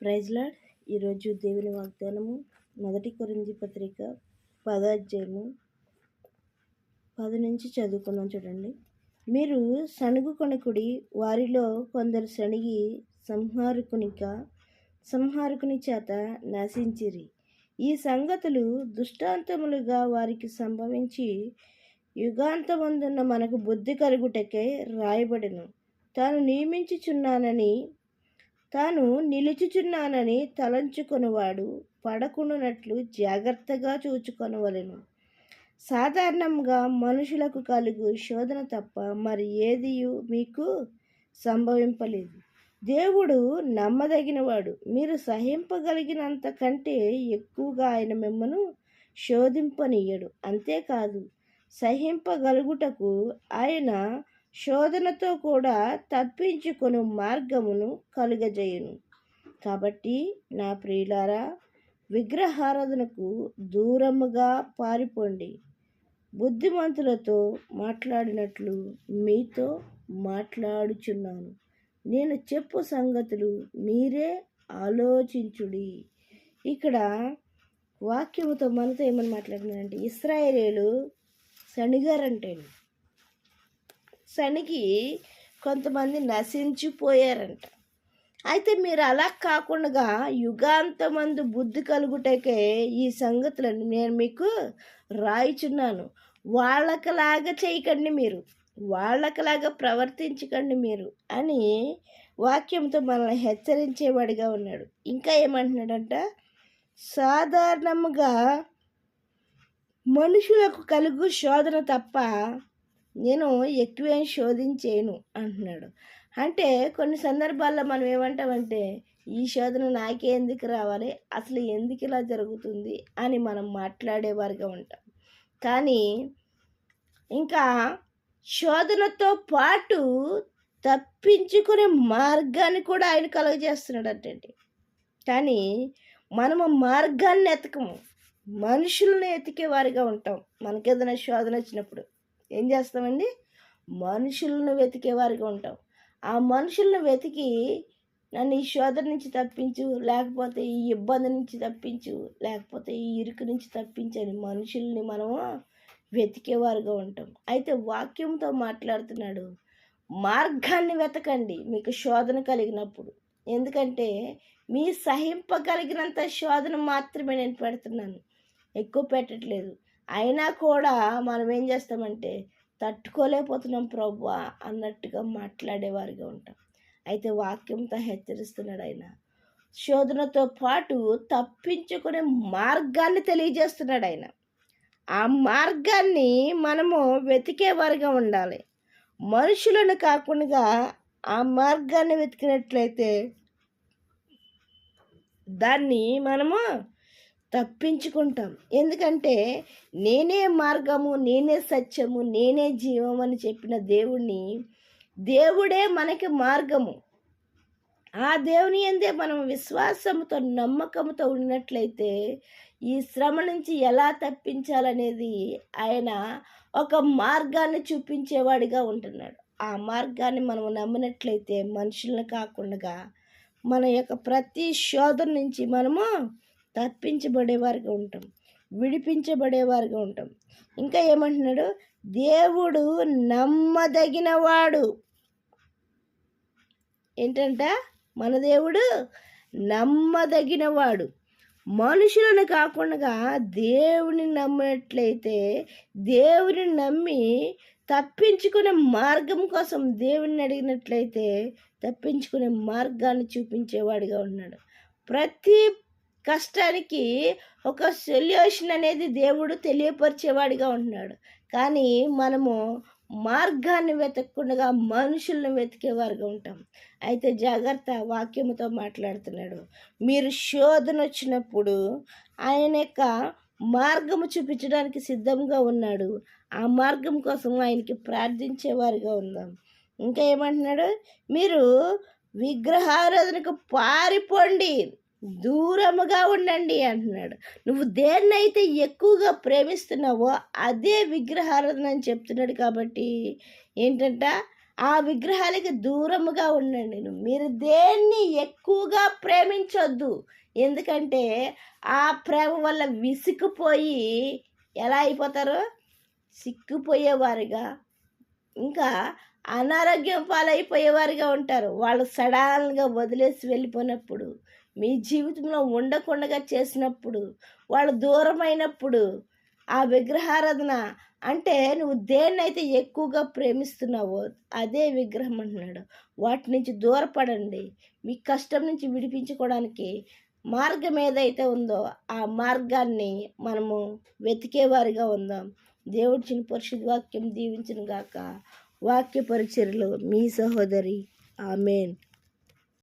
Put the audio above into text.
Praise lord. ఈరోజు దేవుని వాగ్దానము 1 కొరింథీ పత్రిక 10వ అధ్యాయము 10 నుంచి చదువుకుందాం. చూడండి. మీరు సణుగు కొనకుడి, వారిలో కొందరు సణిగి సంహారకుని చేత నశించిరి. ఈ సంగతులు దృష్టాంతములుగా వారికి సంభవించి యుగాంతమందున్న మనకు బుద్ధి కలుగుటకే రాయబడెను. తాను నిలుచుచున్నానని తలంచుకొనువాడు పడకుండానట్లు జాగ్రత్తగా చూచుకొనవలెను. సాధారణంగా మనుషులకు కలుగు శోధన తప్ప మరి ఏదియు మీకు సంభవింపలేదు. దేవుడు నమ్మదగినవాడు. మీరు సహింపగలిగినంత కంటే ఎక్కువగా ఆయన మిమ్మను శోధింపనీయడు. అంతేకాదు, సహింపగలుగుటకు ఆయన శోధనతో కూడా తప్పించుకొను మార్గమును కలుగజేయును. కాబట్టి నా ప్రియులారా, విగ్రహారాధనకు దూరముగా పారిపోండి. బుద్ధిమంతులతో మాట్లాడినట్లు మీతో మాట్లాడుచున్నాను. నేను చెప్పు సంగతులు మీరే ఆలోచించుడి. ఇక్కడ వాక్యముతో మనతో ఏమని మాట్లాడుతున్నారంటే, ఇశ్రాయేలీయులు శనిగారంటేను, శనికి కొంతమంది నశించిపోయారంట. అయితే మీరు అలా కాకుండా యుగాంతమందు బుద్ధి కలుగుటకే ఈ సంగతులను నేను మీకు రాయిచున్నాను. వాళ్ళకలాగా చేయకండి, వాళ్ళకలాగా ప్రవర్తించకండి మీరు అని వాక్యంతో మనల్ని హెచ్చరించేవాడిగా ఉన్నాడు. ఇంకా ఏమంటున్నాడంట, సాధారణంగా మనుషులకు కలుగు శోధన తప్ప నేను ఎక్కువేం శోధించేను అంటున్నాడు. అంటే కొన్ని సందర్భాల్లో మనం ఏమంటామంటే, ఈ శోధన నాకే ఎందుకు రావాలి, అసలు ఎందుకు ఇలా జరుగుతుంది అని మనం మాట్లాడేవారుగా ఉంటాం. కానీ ఇంకా శోధనతో పాటు తప్పించుకునే మార్గాన్ని కూడా ఆయన కలుగజేస్తున్నాడు అంటే. కానీ మనము మార్గాన్ని ఎతకము, మనుషులను ఎతికే వారిగా ఉంటాం. మనకేదైనా శోధన వచ్చినప్పుడు ఏం చేస్తామండి? మనుషులను వెతికేవారిగా ఉంటాం. ఆ మనుషులను వెతికి నన్ను ఈ శోధన నుంచి తప్పించు, లేకపోతే ఈ ఇబ్బంది నుంచి తప్పించు, లేకపోతే ఈ ఇరుకు నుంచి తప్పించని మనుషుల్ని మనము వెతికేవారుగా ఉంటాం. అయితే వాక్యంతో మాట్లాడుతున్నాడు, మార్గాన్ని వెతకండి మీకు శోధన కలిగినప్పుడు. ఎందుకంటే మీ సహింపగలిగినంత శోధన మాత్రమే నేను పెడుతున్నాను, ఎక్కువ పెట్టట్లేదు. అయినా కూడా మనం ఏం చేస్తామంటే, తట్టుకోలేకపోతున్నాం ప్రభువా అన్నట్టుగా మాట్లాడేవారిగా ఉంటాం. అయితే వాక్యంతో హెచ్చరిస్తున్నాడు ఆయన. శోధనతో పాటు తప్పించుకునే మార్గాన్ని తెలియజేస్తున్నాడు ఆయన. ఆ మార్గాన్ని మనము వెతికేవారిగా ఉండాలి. మనుషులను కాకుండా ఆ మార్గాన్ని వెతికినట్లయితే దాన్ని మనము తప్పించుకుంటాం. ఎందుకంటే నేనే మార్గము, నేనే సత్యము, నేనే జీవం అని చెప్పిన దేవుడే మనకి మార్గము. ఆ దేవుని యందే మనం విశ్వాసంతో నమ్మకంతో ఉన్నట్లయితే ఈ శ్రమ నుంచి ఎలా తప్పించాలనేది ఆయన ఒక మార్గాన్ని చూపించేవాడిగా ఉంటున్నాడు. ఆ మార్గాన్ని మనం నమ్మినట్లయితే మనుషులను కాకుండా మన యొక్క ప్రతి శోధన నుంచి మనము తప్పించబడేవారిగా ఉంటాం, విడిపించబడేవారిగా ఉంటాం. ఇంకా ఏమంటున్నాడు, దేవుడు నమ్మదగినవాడు. ఏంటంట, మన దేవుడు నమ్మదగినవాడు. మనుషులను కాకుండా దేవుని నమ్మినట్లయితే, దేవుని నమ్మి తప్పించుకునే మార్గం కోసం దేవుని అడిగినట్లయితే తప్పించుకునే మార్గాన్ని చూపించేవాడిగా ఉన్నాడు. ప్రతి కష్టానికి ఒక సొల్యూషన్ అనేది దేవుడు తెలియపరిచేవాడిగా ఉంటున్నాడు. కానీ మనము మార్గాన్ని వెతకకుండా మనుషులను వెతికేవారుగా ఉంటాం. అయితే జాగ్రత్త, వాక్యముతో మాట్లాడుతున్నాడు. మీరు శోధన వచ్చినప్పుడు ఆయన యొక్క మార్గము చూపించడానికి సిద్ధంగా ఉన్నాడు. ఆ మార్గం కోసం ఆయనకి ప్రార్థించేవారుగా ఉందాం. ఇంకా ఏమంటున్నాడు, మీరు విగ్రహారాధనకు పారిపోండి, దూరముగా ఉండండి అంటున్నాడు. నువ్వు దేన్నైతే ఎక్కువగా ప్రేమిస్తున్నావో అదే విగ్రహారాధన అని చెప్తున్నాడు. కాబట్టి ఏంటంట, ఆ విగ్రహాలకి దూరముగా ఉండండి. మీరు దేన్ని ఎక్కువగా ప్రేమించొద్దు. ఎందుకంటే ఆ ప్రేమ వల్ల విసిగిపోయి ఎలా అయిపోతారు? సిక్కిపోయేవారుగా, ఇంకా అనారోగ్యం పాలైపోయేవారుగా ఉంటారు. వాళ్ళు సడన్గా వదిలేసి వెళ్ళిపోయినప్పుడు, మీ జీవితంలో ఉండకుండా చేసినప్పుడు, వాళ్ళు దూరమైనప్పుడు, ఆ విగ్రహారాధన అంటే నువ్వు దేన్నైతే ఎక్కువగా ప్రేమిస్తున్నావో అదే విగ్రహం అంటున్నాడు. వాటి నుంచి దూరపడండి. మీ కష్టం నుంచి విడిపించుకోవడానికి మార్గం ఏదైతే ఉందో ఆ మార్గాన్ని మనము వెతికేవారిగా ఉందాం. దేవుడి చిన్న పరిశుద్ధ వాక్యం దీవించును గాక. వాక్య పరిచర్యలో మీ సహోదరి. ఆమెన్.